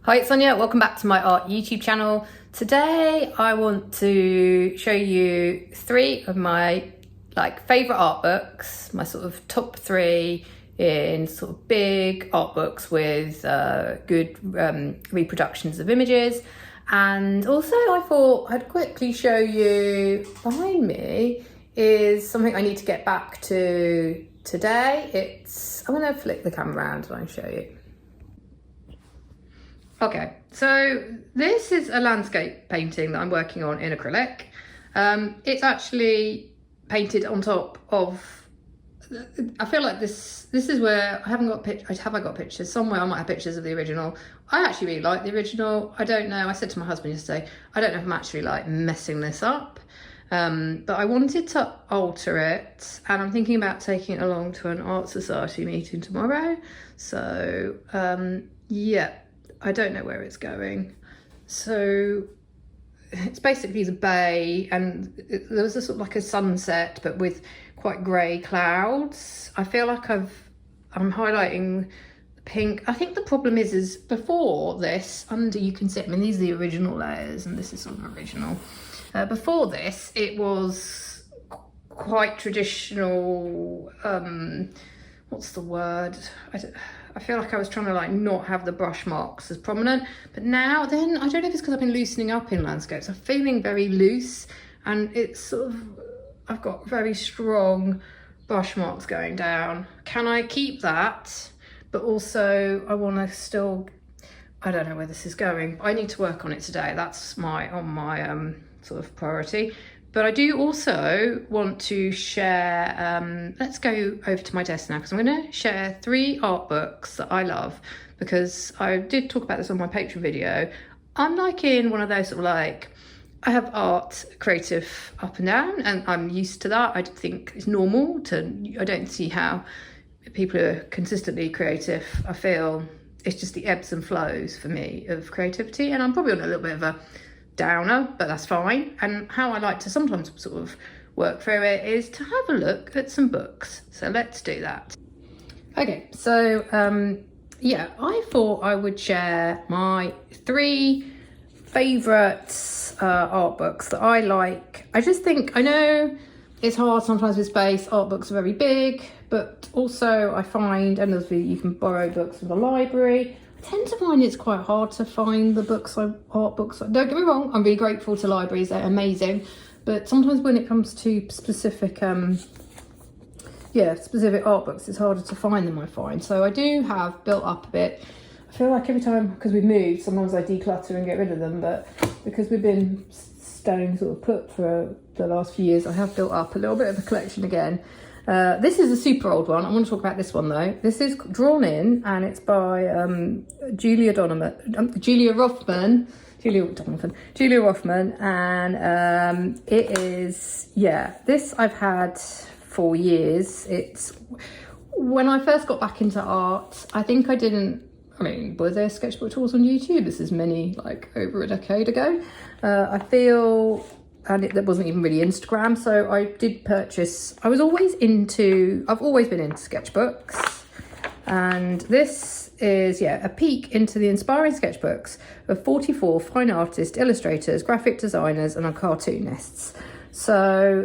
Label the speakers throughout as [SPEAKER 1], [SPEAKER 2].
[SPEAKER 1] Hi, it's Sonia. Welcome back to my art YouTube channel. Today I want to show you three of my favourite art books, my sort of top three in sort of big art books with good reproductions of images. And also I thought I'd quickly show you behind me is something I need to get back to today. I'm going to flick the camera around and I'll show you. Okay, so this is a landscape painting that I'm working on in acrylic. It's actually painted on top of, I feel like this is where I haven't got pictures. Have I got pictures? Somewhere I might have pictures of the original. I actually really like the original. I don't know, I said to my husband yesterday, I don't know if I'm actually like messing this up. But I wanted to alter it, and I'm thinking about taking it along to an art society meeting tomorrow. So yeah, I don't know where it's going. So it's basically the bay, and there was a sort of like a sunset, but with quite grey clouds. I feel like I'm highlighting the pink. I think the problem is before this, under you can see, I mean, these are the original layers, and this is sort of original. Before this, it was quite traditional, what's the word? I feel like I was trying to like not have the brush marks as prominent, but now then, I don't know if it's because I've been loosening up in landscapes. I'm feeling very loose, and it's sort of, I've got very strong brush marks going down. Can I keep that? But also I want to still, I don't know where this is going. I need to work on it today. That's on my sort of priority. But I do also want to share, let's go over to my desk now, because I'm going to share three art books that I love, because I did talk about this on my Patreon video. I'm like in one of those sort of like, I have art creative up and down, and I'm used to that. I think it's normal I don't see how people are consistently creative. I feel it's just the ebbs and flows for me of creativity, and I'm probably on a little bit of a downer, but that's fine. And how I like to sometimes sort of work through it is to have a look at some books. So let's do that. Okay, so yeah, I thought I would share my three favourite art books that I like. I just think, I know it's hard sometimes with space, art books are very big, but also I find, and you can borrow books from the library. I tend to find it's quite hard to find the art books. Don't get me wrong, I'm really grateful to libraries, they're amazing. But sometimes when it comes to specific art books, it's harder to find them, I find. So I do have built up a bit. I feel like every time, because we've moved, sometimes I declutter and get rid of them, but because we've been staying sort of put for the last few years, I have built up a little bit of a collection again. This is a super old one. I want to talk about this one though. This is Drawn In, and it's by Julia Rothman, and it is, yeah, this I've had for years. It's, when I first got back into art, I think were there sketchbook tools on YouTube? This is over a decade ago. I feel, and there wasn't even really Instagram, so I did purchase, I've always been into sketchbooks, and this is, yeah, a peek into the inspiring sketchbooks of 44 fine artists, illustrators, graphic designers, and cartoonists. So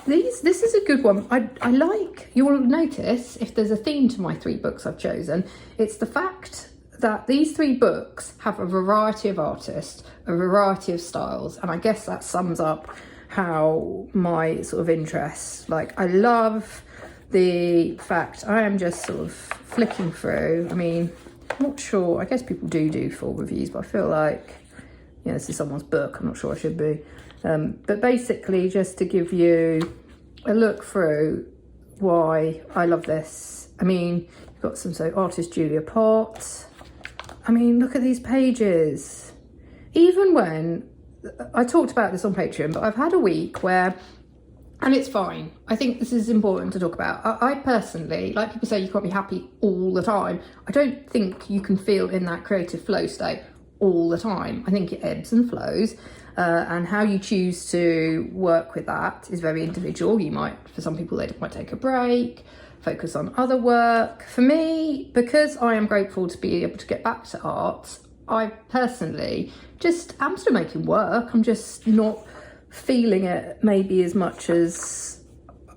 [SPEAKER 1] this is a good one. I like, you will notice if there's a theme to my three books I've chosen, it's the fact that these three books have a variety of artists, a variety of styles, and I guess that sums up how my sort of interests, like I love the fact I am just sort of flicking through. I mean, I'm not sure, I guess people do full reviews, but I feel like, yeah, this is someone's book, I'm not sure I should be. But basically, just to give you a look through why I love this. I mean, you've got some artist Julia Pott. I mean, look at these pages. Even when, I talked about this on Patreon, but I've had a week where, and it's fine. I think this is important to talk about. I personally, like people say you can't be happy all the time. I don't think you can feel in that creative flow state all the time. I think it ebbs and flows. And how you choose to work with that is very individual. For some people, they might take a break, focus on other work. For me, because I am grateful to be able to get back to art, I personally am still making work. I'm just not feeling it maybe as much as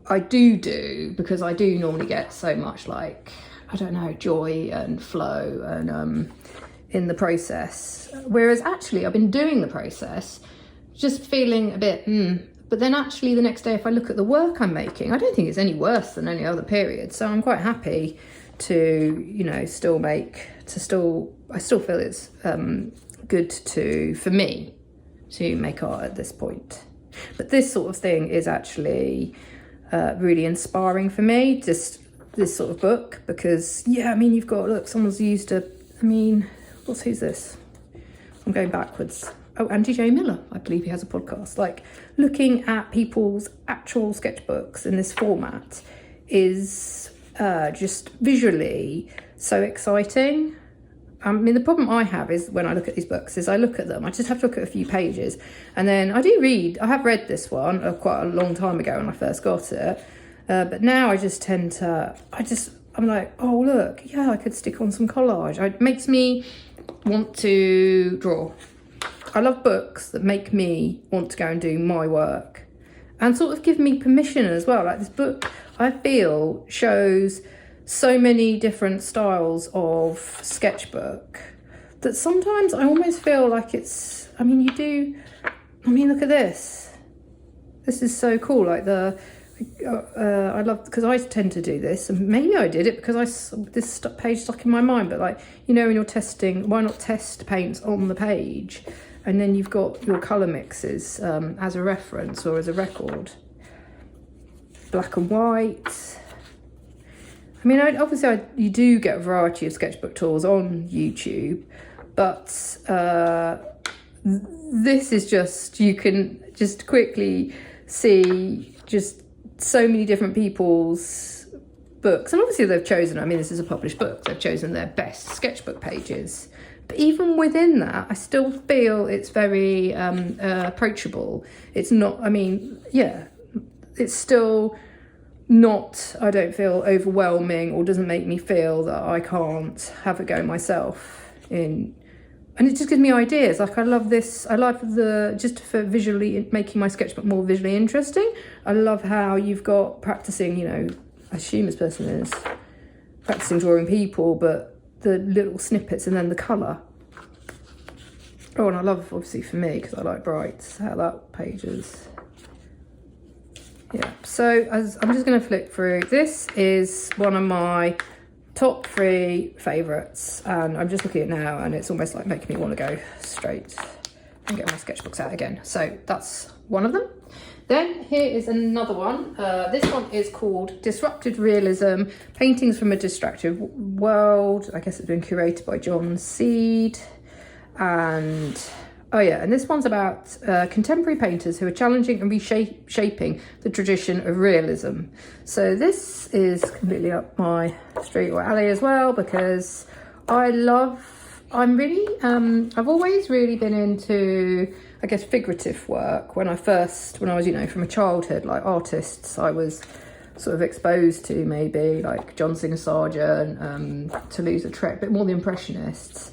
[SPEAKER 1] I do, because I do normally get so much, like, I don't know, joy and flow and in the process. Whereas actually I've been doing the process, just feeling a bit, but then actually the next day, if I look at the work I'm making, I don't think it's any worse than any other period. So I'm quite happy to, you know, I still feel it's good for me to make art at this point. But this sort of thing is actually really inspiring for me, just this sort of book, because, yeah, I mean, you've got, look, someone's used who's this? I'm going backwards. Oh, Andy J. Miller, I believe he has a podcast. Like, looking at people's actual sketchbooks in this format is just visually so exciting. I mean, the problem I have is when I look at these books is I just have to look at a few pages, and then I have read this one quite a long time ago when I first got it, but now I just tend to, I'm like, oh look, yeah, I could stick on some collage. It makes me want to draw. I love books that make me want to go and do my work and sort of give me permission as well. Like, this book, I feel, shows so many different styles of sketchbook that sometimes I almost feel like it's, I mean, look at this. This is so cool. Like I love, because I tend to do this, and maybe I did it because this page stuck in my mind, but, like, you know, when you're testing, why not test paints on the page? And then you've got your colour mixes as a reference or as a record. Black and white. I mean, obviously you do get a variety of sketchbook tools on YouTube, but this is just, you can just quickly see just so many different people's books. And obviously they've chosen, I mean, this is a published book, they've chosen their best sketchbook pages. But even within that, I still feel it's very approachable. It's not, I mean, yeah, it's still not, I don't feel overwhelming or doesn't make me feel that I can't have a go myself in. And it just gives me ideas. Like, I love this. I like just for visually making my sketchbook more visually interesting. I love how you've got practicing, you know, I assume this person is practicing drawing people, but the little snippets and then the colour. Oh, and I love, obviously for me, because I like brights, how that page is. Yeah, so I'm just going to flick through. This is one of my top 3 favourites, and I'm just looking at it now, and it's almost like making me want to go straight and get my sketchbooks out again. So that's one of them. Then here is another one. This one is called Disrupted Realism, Paintings from a Distracted World. I guess it's been curated by John Seed. And oh yeah, and this one's about contemporary painters who are challenging and reshaping the tradition of realism. So this is completely up my street or alley as well, because I've always really been into, I guess, figurative work. When I was, you know, from a childhood, like artists I was sort of exposed to, maybe like John Singer Sargent, Toulouse-Lautrec, a bit more the Impressionists.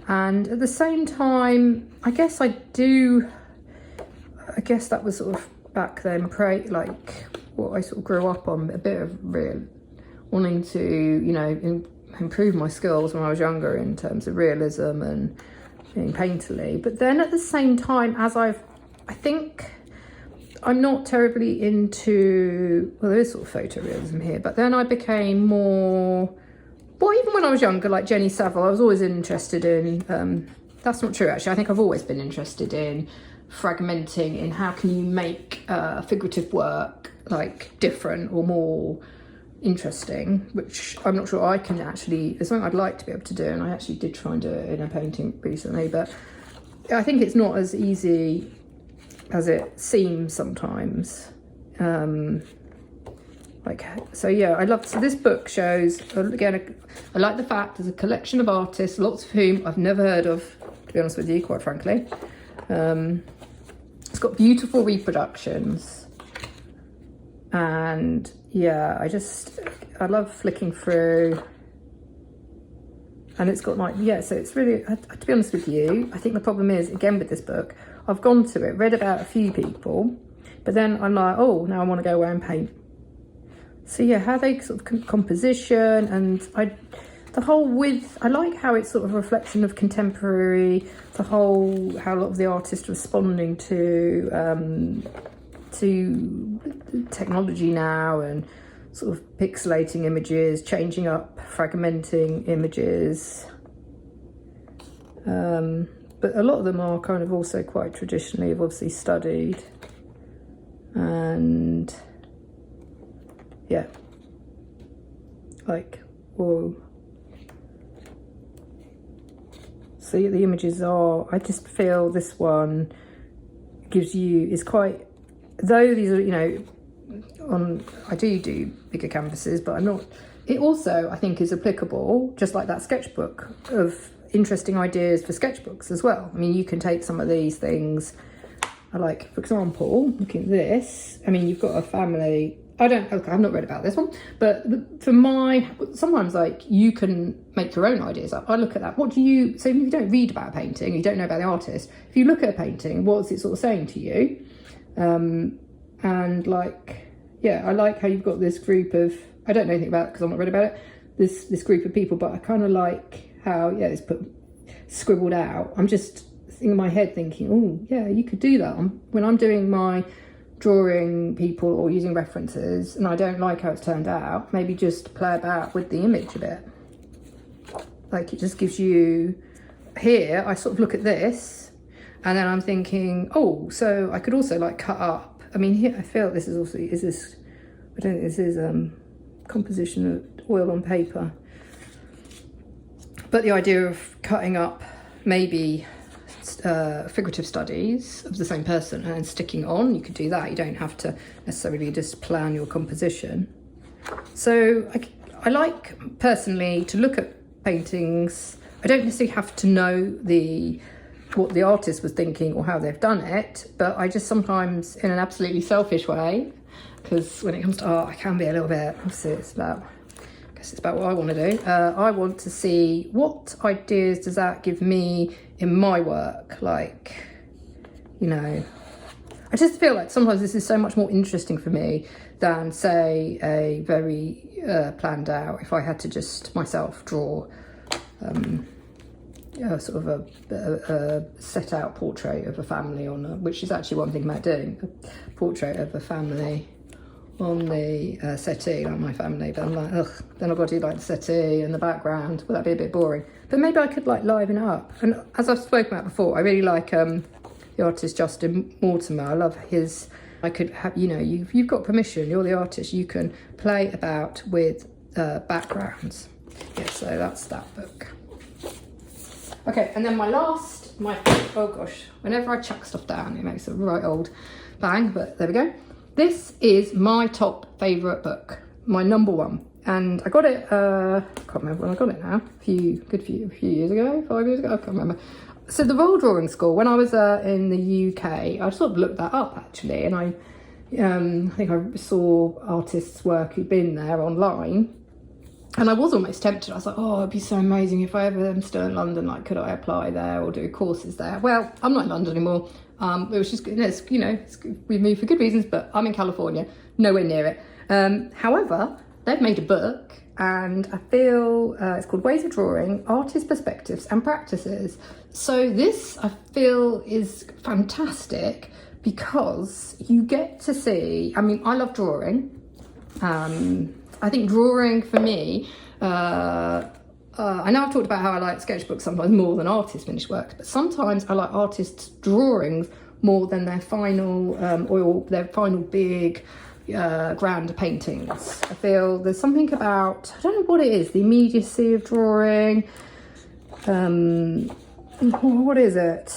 [SPEAKER 1] And at the same time, I guess that was sort of back then, like what I sort of grew up on, a bit of wanting to, you know, improve my skills when I was younger in terms of realism and being painterly. But then at the same time, I think I'm not terribly into, well, there is sort of photorealism here, but then I became more, well, even when I was younger, like Jenny Savile, I was always interested in, that's not true actually, I think I've always been interested in fragmenting, in how can you make figurative work like different or more interesting, which I'm not sure I can actually, it's something I'd like to be able to do, and I actually did try and do it in a painting recently, but I think it's not as easy as it seems sometimes. So this book shows, again, I like the fact there's a collection of artists, lots of whom I've never heard of, to be honest with you, quite frankly. It's got beautiful reproductions, and yeah, I love flicking through And it's got like, yeah, so it's really, to be honest with you, I think the problem is, again, with this book, I've gone to it, read about a few people, but then I'm like, oh, now I want to go away and paint. So yeah, how they sort of composition, and the whole with, I like how it's sort of a reflection of contemporary, how a lot of the artists responding to technology now, and sort of pixelating images, changing up, fragmenting images. But a lot of them are kind of also quite traditionally, have obviously studied. And yeah, like, whoa. So the images are, I just feel this one gives you, is quite, though these are, you know, I do bigger canvases, but I'm not, it also I think is applicable, just like that sketchbook, of interesting ideas for sketchbooks as well. I mean, you can take some of these things, I like, for example, looking at this, I mean, you've got a family, I've not read about this one, but sometimes like you can make your own ideas up. I look at that, so even if you don't read about a painting, you don't know about the artist, if you look at a painting, what's it sort of saying to you? And like, yeah, I like how you've got this group of, I don't know anything about it because I've not read about it, this group of people, but I kind of like how, yeah, it's scribbled out. I'm just in my head thinking, oh yeah, you could do that. When I'm doing my drawing people or using references and I don't like how it's turned out, maybe just play about with the image a bit. Like, it just gives you, here I sort of look at this and then I'm thinking, oh, so I could also like cut up. I mean, here I feel this is also, I don't think this is composition of oil on paper. But the idea of cutting up maybe figurative studies of the same person and then sticking on, you could do that. You don't have to necessarily just plan your composition. So I like personally to look at paintings. I don't necessarily have to know what the artist was thinking or how they've done it, but I just sometimes, in an absolutely selfish way, because when it comes to art, I can be a little bit, obviously it's about what I want to do. I want to see what ideas does that give me in my work. Like, you know, I just feel like sometimes this is so much more interesting for me than, say, a very planned out, if I had to just myself draw sort of a set out portrait of a family which is actually what I'm thinking about doing, a portrait of a family on the settee, like my family, but I'm like, ugh, then I've got to do like the settee and the background. Well, that'd be a bit boring. But maybe I could like liven it up. And as I've spoken about before, I really like the artist Justin Mortimer. I love his, I could have, you know, you've got permission, you're the artist, you can play about with backgrounds. Yeah, so that's that book. Okay, and then oh gosh, whenever I chuck stuff down, it makes a right old bang, but there we go. This is my top favourite book, my number one. And I got it, I can't remember when I got it now, a few years ago, 5 years ago, I can't remember. So the Royal Drawing School, when I was in the UK, I sort of looked that up actually, and I think I saw artists' work who'd been there online. And I was almost tempted. I was like, oh, it'd be so amazing if I ever am still in London, like, could I apply there or do courses there? Well, I'm not in London anymore. It was just, we moved for good reasons, but I'm in California, nowhere near it. However, they've made a book, and I feel it's called Ways of Drawing, Artist Perspectives and Practices. So this, I feel, is fantastic because you get to see, I mean, I love drawing. I think drawing for me, I know I've talked about how I like sketchbooks sometimes more than artists' finished works, but sometimes I like artists' drawings more than their final their final big grand paintings. I feel there's something about, I don't know what it is, the immediacy of drawing. What is it?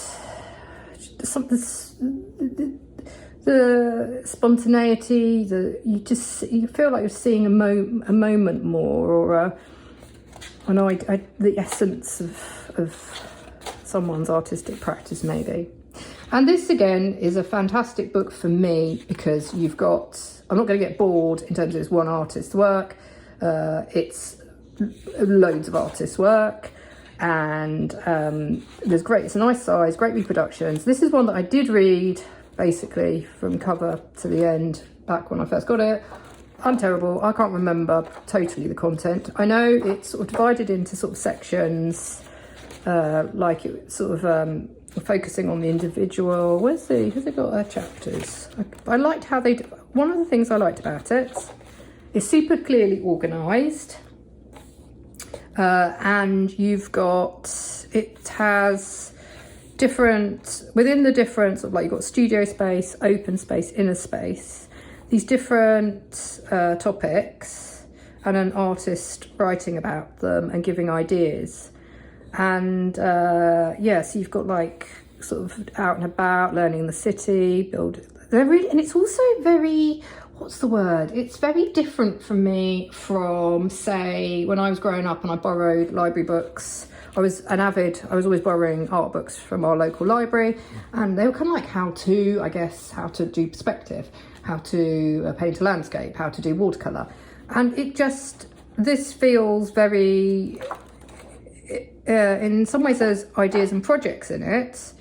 [SPEAKER 1] The spontaneity, you feel like you're seeing a moment more, or the essence of someone's artistic practice maybe. And this again is a fantastic book for me because I'm not going to get bored in terms of it's one artist's work. It's loads of artists' work. and it's a nice size, great reproductions. This is one that I did read basically from cover to the end back when I first got it. I'm terrible, I can't remember totally the content. I know it's sort of divided into sort of sections, like it sort of focusing on the individual. Has it got chapters? I liked how one of the things I liked about it is super clearly organised, and it has different, within the difference of, like, you've got studio space, open space, inner space, these different topics, and an artist writing about them and giving ideas. And so you've got like sort of out and about, learning the city, and it's also very, what's the word? It's very different from me from, say, when I was growing up and I borrowed library books. I was always borrowing art books from our local library, and they were kind of like how to do perspective, how to paint a landscape, how to do watercolour. And this feels very, in some ways there's ideas and projects in it,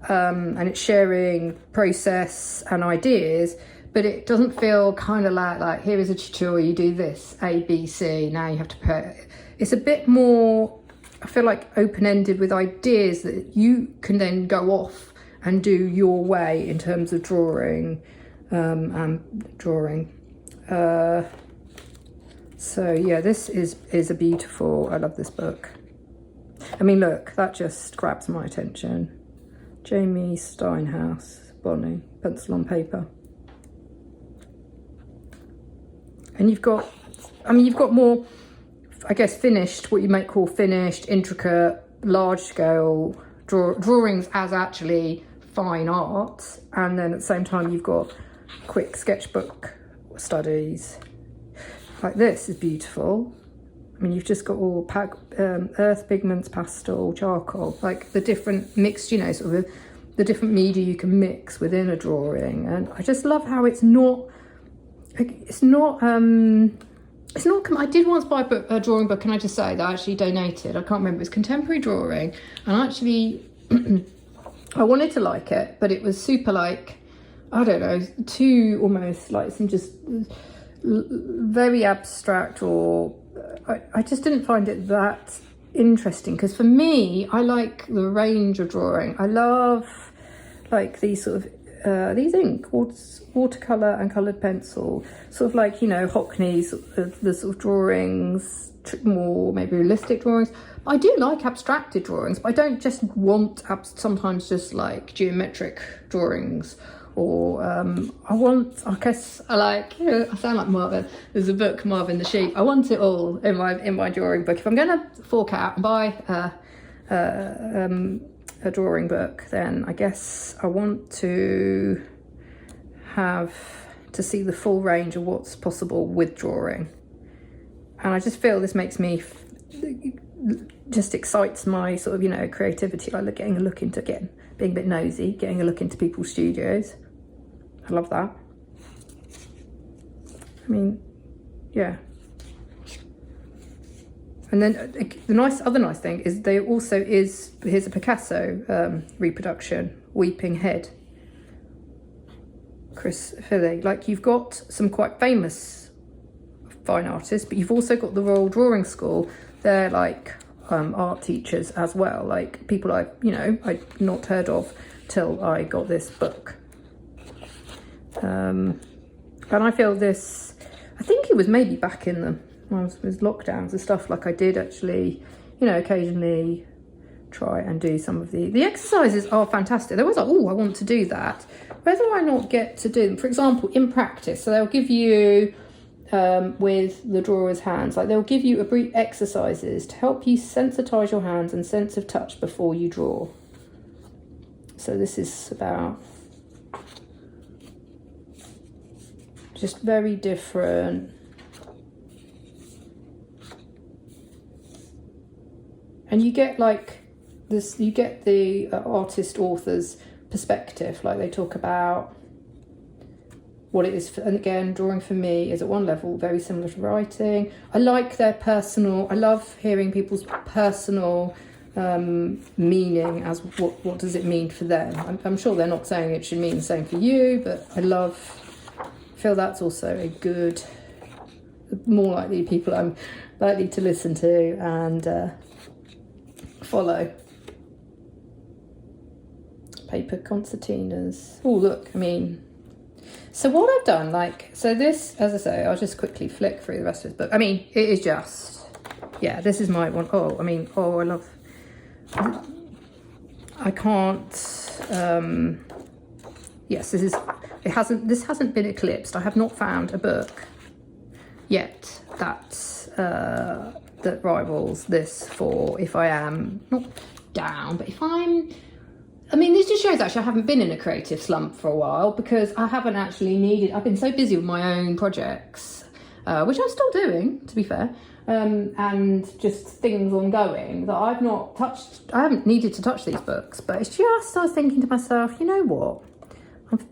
[SPEAKER 1] and it's sharing process and ideas, but it doesn't feel kind of like here is a tutorial, you do this, A, B, C, now you have to put. It's a bit more, I feel like, open-ended with ideas that you can then go off and do your way in terms of drawing. So yeah, this is a beautiful, I love this book. I mean, look, that just grabs my attention. Jamie Steinhouse, Bonnie, pencil on paper. And you've got more, I guess, finished, what you might call finished, intricate, large scale drawings as actually fine art. And then at the same time, you've got quick sketchbook studies. Like this is beautiful. I mean, you've just got all earth pigments, pastel, charcoal, like the different mixed, sort of the different media you can mix within a drawing. And I just love how it's not, I did once buy a drawing book, and I just say that I actually donated. I can't remember, it was contemporary drawing, and actually I wanted to like it, but it was super, like, I don't know, too almost like some just very abstract, or I just didn't find it that interesting. Because for me, I like the range of drawing. I love like these sort of these ink, watercolour and coloured pencil, sort of like, Hockney's, the sort of drawings, more maybe realistic drawings. I do like abstracted drawings, but I don't just want sometimes just like geometric drawings. Or I guess I like, I sound like Marvin. There's a book, Marvin the Sheep. I want it all in my drawing book. If I'm going to fork out and buy a drawing book, then I guess I want to see the full range of what's possible with drawing. And I just feel this makes me, just excites my sort of, creativity. I like getting a look into, being a bit nosy, getting a look into people's studios. I love that. I mean, yeah. And then the other nice thing is here's a Picasso reproduction, Weeping Head. Chris Philly. Like, you've got some quite famous fine artists, but you've also got the Royal Drawing School. They're like art teachers as well, like people I'd not heard of till I got this book. And I feel this, I think it was maybe back in the lockdowns and stuff, like I did actually, occasionally try and do some of the exercises are fantastic. They was like, oh, I want to do that. Where do I not get to do them? For example, in practice, so they'll give you, with the drawer's hands, like they'll give you a brief exercises to help you sensitise your hands and sense of touch before you draw. So this is about just very different. And you get like this, you get the artist author's perspective, like they talk about what it is. And again, drawing for me is at one level very similar to writing. I like their personal, I love hearing people's personal meaning as what does it mean for them. I'm sure they're not saying it should mean the same for you, but I feel that's also a good, more likely people I'm likely to listen to and follow. Paper concertinas. Oh, look, I mean, so what I've done, like, so this, as I say, I'll just quickly flick through the rest of this book. I mean, it is just, yeah, this is my one. Oh, I mean, oh, I love, I can't, yes, this hasn't been eclipsed. I have not found a book yet that rivals this for if I am not down, but if I mean, this just shows actually I haven't been in a creative slump for a while, because I haven't actually I've been so busy with my own projects, which I'm still doing, to be fair, and just things ongoing that I haven't needed to touch these books. But it's just, I was thinking to myself, you know what,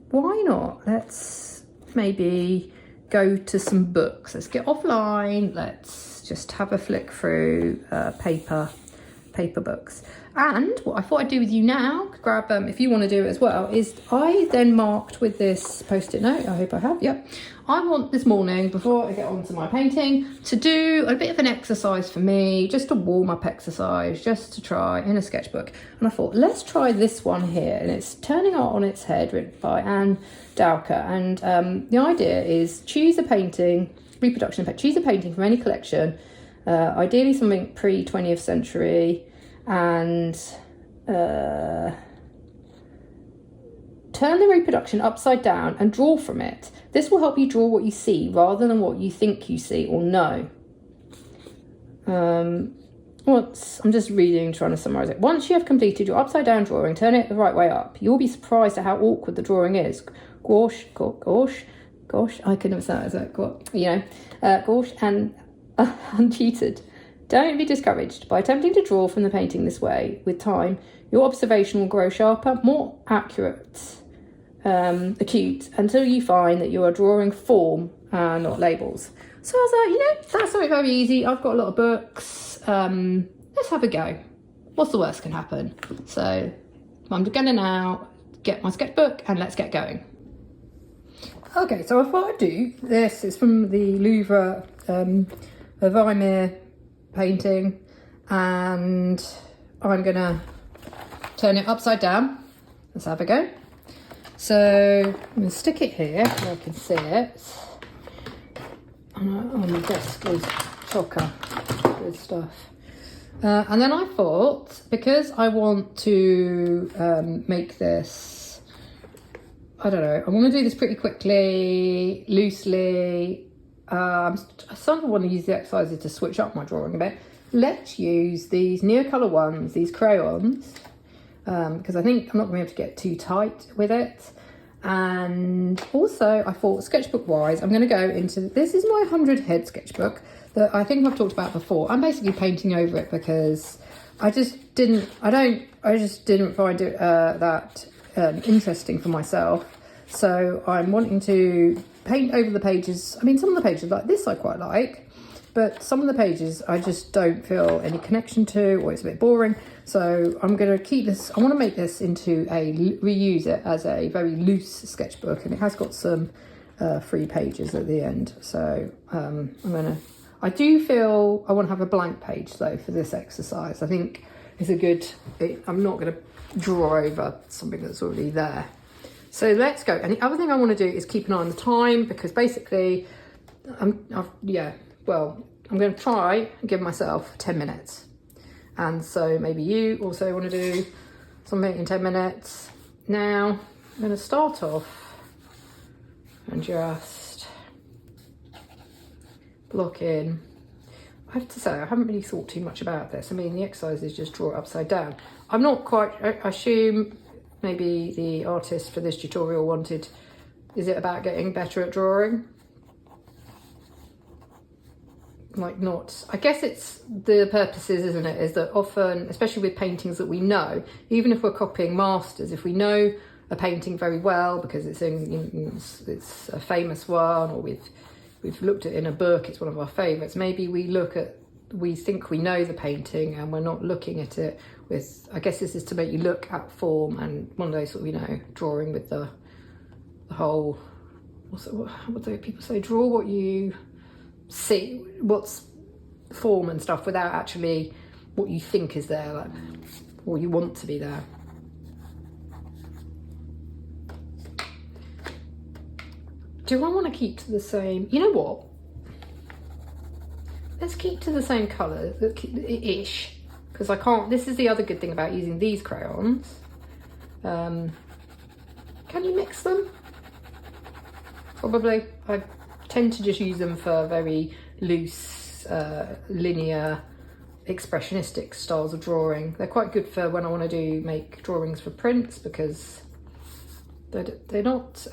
[SPEAKER 1] why not? Let's maybe go to some books. Let's get offline. Let's just have a flick through paper books. And what I thought I'd do with you now, grab if you want to do it as well, is I then marked with this post-it note, I hope I have, yep. I want this morning, before I get on to my painting, to do a bit of an exercise for me, just a warm-up exercise, just to try in a sketchbook. And I thought, let's try this one here, and it's Turning Art on Its Head, written by Anne Dowker. And the idea is choose a painting, reproduction, choose a painting from any collection, ideally something pre-20th century, and turn the reproduction upside down and draw from it. This will help you draw what you see rather than what you think you see or know. I'm just reading, trying to summarise it. Once you have completed your upside down drawing, turn it the right way up. You'll be surprised at how awkward the drawing is. Gosh, I couldn't have said that. Gosh, and uncheated. Don't be discouraged. By attempting to draw from the painting this way, with time, your observation will grow sharper, more accurate, acute, until you find that you are drawing form and not labels. So I was like, that's something very easy. I've got a lot of books. Let's have a go. What's the worst can happen? So I'm going to now get my sketchbook and let's get going. Okay, so I thought I'd do this. It's from the Louvre Vermeer painting, and I'm gonna turn it upside down. Let's have a go. So I'm gonna stick it here so I can see it. On the desk is chocker with stuff. And then I thought, because I want to make this, I don't know, I want to do this pretty quickly, loosely. I sort of want to use the exercises to switch up my drawing a bit. Let's use these Neocolor ones, these crayons, because I think I'm not going to be able to get too tight with it. And also I thought sketchbook wise, I'm going to go into, this is my 100 head sketchbook that I think I've talked about before. I'm basically painting over it because I just didn't find it that interesting for myself. So I'm wanting to paint over the pages. I mean, some of the pages like this I quite like, but some of the pages I just don't feel any connection to, or it's a bit boring. So I'm going to keep this, I want to make this into reuse it as a very loose sketchbook, and it has got some free pages at the end. So I do feel I want to have a blank page though for this exercise. I think it's a good, I'm not going to draw over something that's already there. So let's go. And the other thing I want to do is keep an eye on the time, because basically, I'm going to try and give myself 10 minutes. And so maybe you also want to do something in 10 minutes. Now, I'm going to start off and just block in. I have to say, I haven't really thought too much about this. I mean, the exercise is just draw it upside down. I'm not quite, I assume maybe the artist for this tutorial wanted, is it about getting better at drawing? Like not, I guess it's the purposes, isn't it, is that often, especially with paintings that we know, even if we're copying masters, if we know a painting very well because it's it's a famous one, or we've looked at it in a book, it's one of our favourites. Maybe we think we know the painting and we're not looking at it with, I guess this is to make you look at form, and one of those sort of, drawing with the whole, what do people say, draw what you see, what's form and stuff, without actually what you think is there, like, or you want to be there. Do I want to keep to the same, you know what? Let's keep to the same colour-ish, because I can't, this is the other good thing about using these crayons. Can you mix them? Probably. I tend to just use them for very loose, linear, expressionistic styles of drawing. They're quite good for when I want to make drawings for prints, because they're not,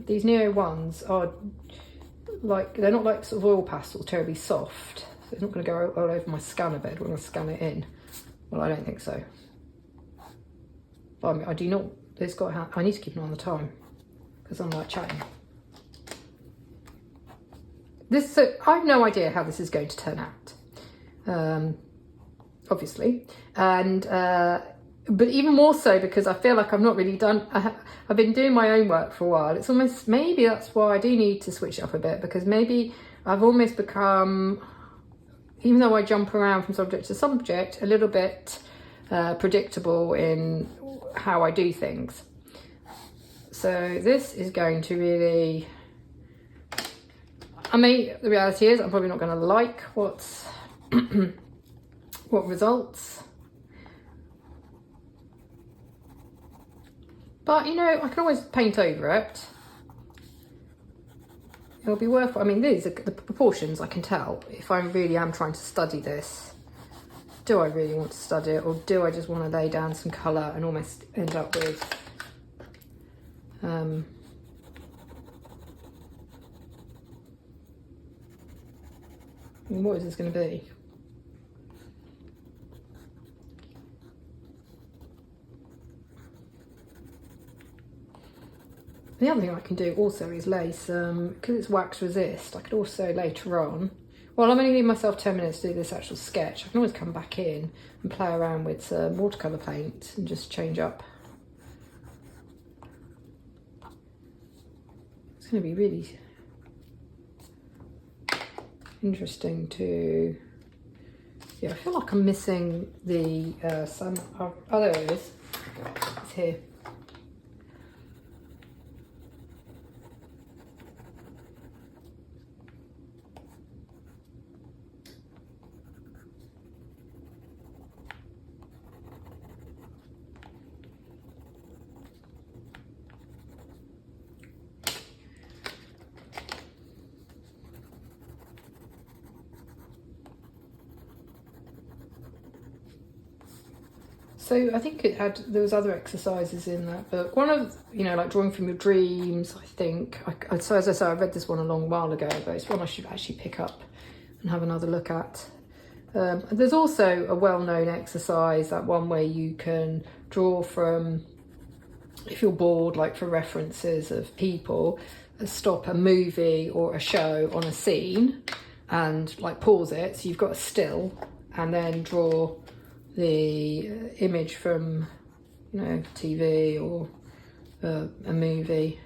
[SPEAKER 1] these Neo ones are like, they're not like sort of oil pastels, terribly soft. So it's not going to go all over my scanner bed when I scan it in. Well, I don't think so. But I mean, I do not, it's got, I need to keep an eye on the time because I'm like chatting. So I have no idea how this is going to turn out, obviously. And, but even more so because I feel like I've not really done, I've been doing my own work for a while. It's almost, maybe that's why I do need to switch it up a bit, because maybe I've almost become, even though I jump around from subject to subject, a little bit predictable in how I do things. So this is going to really, I mean, the reality is I'm probably not going to like what results. But, I can always paint over it. It'll be worth, I mean, these are the proportions, I can tell. If I really am trying to study this, do I really want to study it, or do I just want to lay down some colour and almost end up with what is this going to be? The other thing I can do also is lace, because it's wax resist, I could also later on, well, I'm only giving myself 10 minutes to do this actual sketch. I can always come back in and play around with some watercolour paint and just change up. It's going to be really interesting to, yeah, I feel like I'm missing the, oh, there it is, it's here. So I think there was other exercises in that book. One of, like drawing from your dreams, I think. So as I say, I read this one a long while ago, but it's one I should actually pick up and have another look at. There's also a well-known exercise, that one where you can draw from, if you're bored, like for references of people, stop a movie or a show on a scene and like pause it. So you've got a still and then draw the image from, TV or a movie.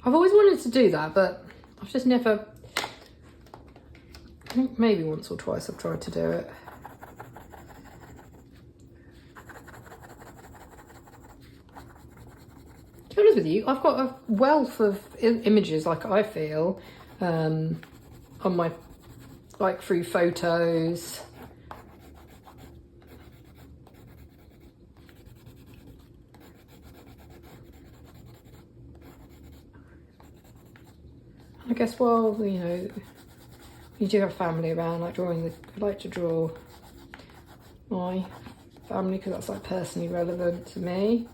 [SPEAKER 1] I've always wanted to do that, but I've just never, I think maybe once or twice I've tried to do it. To be honest with you, I've got a wealth of images, like I feel, on my, like through photos. I guess, well, you do have family around, like I like to draw my family because that's like personally relevant to me,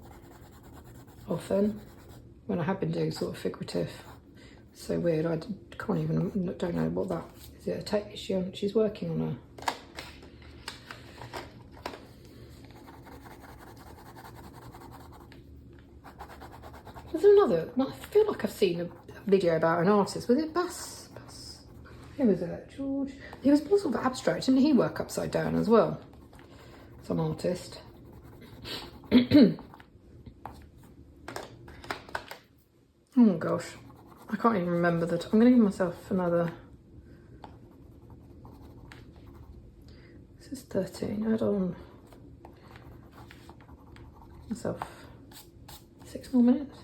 [SPEAKER 1] often, when I have been doing sort of figurative. So weird, I don't know what that, is it a tech issue? She's working on a, Was there another? Well, I feel like I've seen a video about an artist. Was it Bass? Who was it? George? He was more sort of abstract. Didn't he work upside down as well? Some artist. Oh gosh, I can't even remember that. I'm going to give myself another. This is 13. Add on myself 6 more minutes.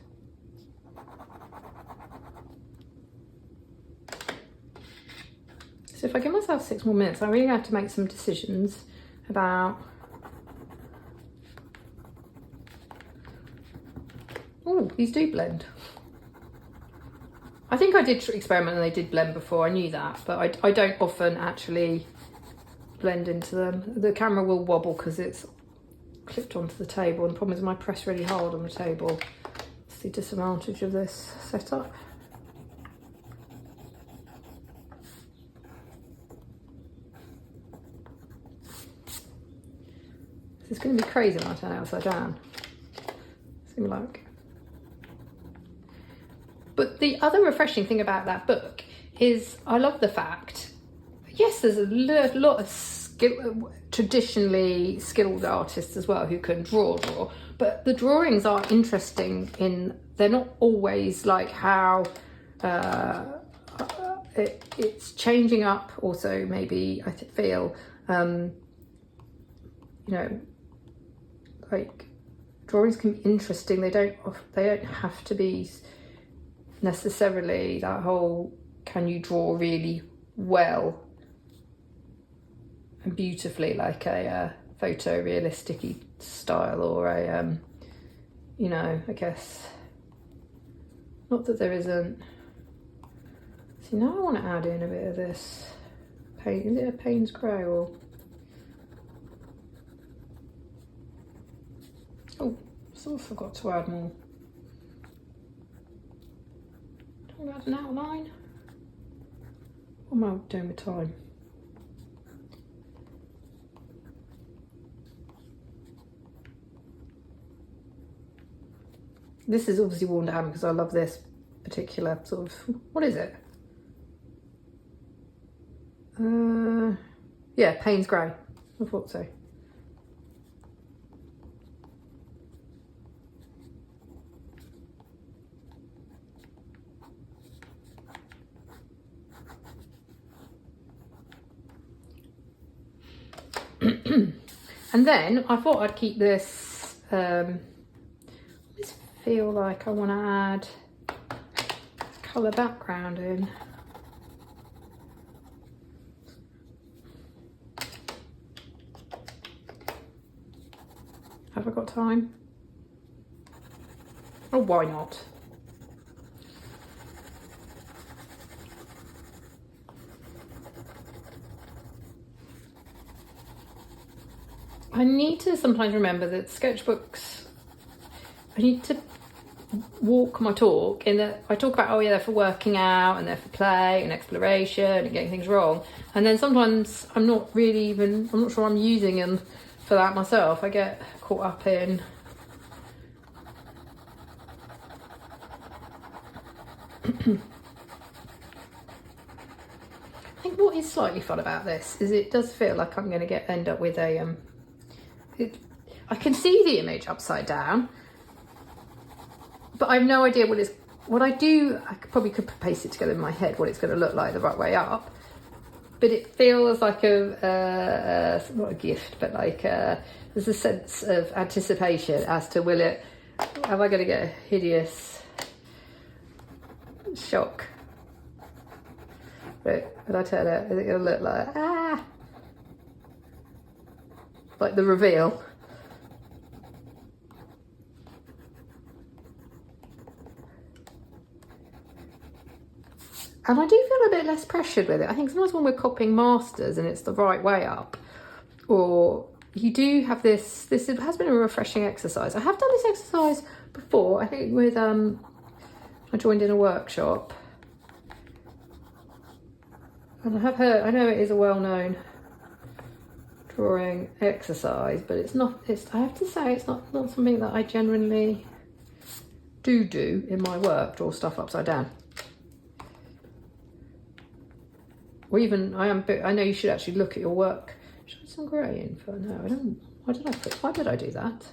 [SPEAKER 1] So if I give myself 6 more minutes, I really have to make some decisions about. Oh, these do blend. I think I did experiment and they did blend before, I knew that, but I don't often actually blend into them. The camera will wobble because it's clipped onto the table, and the problem is when I press really hard on the table, it's the disadvantage of this setup. It's going to be crazy when I turn it upside down. It's going to be like... But the other refreshing thing about that book is I love the fact, yes, there's a lot of traditionally skilled artists as well who can draw, but the drawings are interesting in, they're not always like how it's changing up also maybe, I feel, you know, like drawings can be interesting, they don't have to be necessarily that whole can you draw really well and beautifully like a photorealistic style, or a you know, I guess, not that there isn't. See, now I want to add in a bit of this paint. Is it a Payne's grey or... Oh, sort of forgot to add more. Don't add an outline. What am I doing with time? This is obviously worn down because I love this particular sort of, what is it? Yeah, Payne's grey. I thought so. And then I thought I'd keep this, I just feel like I want to add colour background in. Have I got time? Oh, why not? I need to sometimes remember that sketchbooks, I need to walk my talk in that I talk about, oh yeah, they're for working out and they're for play and exploration and getting things wrong. And then sometimes I'm not really even, I'm not sure I'm using them for that myself. I get caught up in I think what is slightly fun about this is it does feel like I'm going to end up with a I can see the image upside down, but I have no idea what I probably could paste it together in my head what it's going to look like the right way up, but it feels like not a gift, but like there's a sense of anticipation as to am I going to get a hideous shock? But when I turn it, is it going to look like the reveal? And I do feel a bit less pressured with it. I think sometimes when we're copying masters and it's the right way up, or you do have this has been a refreshing exercise. I have done this exercise before, I think with, I joined in a workshop. And I know it is a well-known drawing exercise, but I have to say it's not something that I genuinely do in my work, draw stuff upside down. Or even, I know you should actually look at your work. Should I put some grey in for, no, I don't, why did I do that?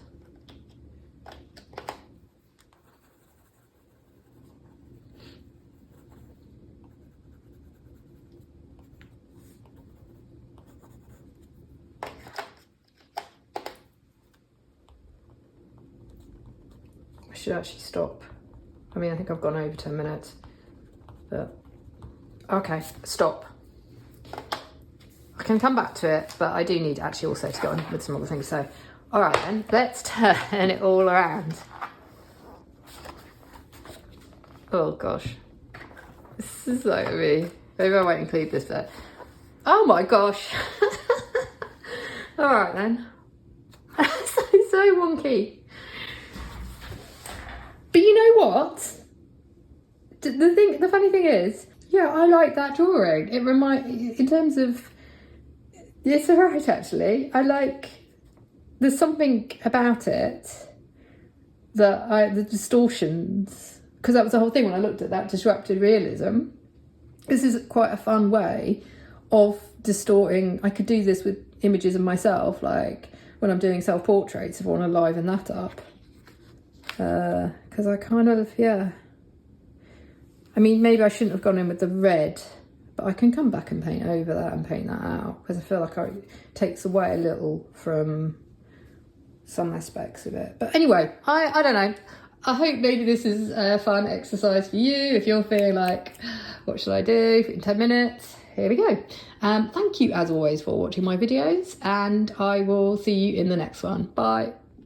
[SPEAKER 1] I should actually stop. I mean, I think I've gone over 10 minutes, but okay, stop. I can come back to it, but I do need actually also to go on with some other things. So, all right then, let's turn it all around. Oh gosh, this is like me. Maybe I won't include this bit. Oh my gosh. All right then. so wonky. But you know what? The funny thing is, yeah, I like that drawing. It in terms of, it's alright actually. I like, there's something about it that the distortions, because that was the whole thing when I looked at that disrupted realism. This is quite a fun way of distorting. I could do this with images of myself, like when I'm doing self-portraits, if I want to liven that up. Because I kind of, yeah. I mean, maybe I shouldn't have gone in with the red, but I can come back and paint over that and paint that out, because I feel like it takes away a little from some aspects of it. But anyway, I don't know. I hope maybe this is a fun exercise for you. If you're feeling like, what should I do in 10 minutes? Here we go. Thank you as always for watching my videos, and I will see you in the next one. Bye.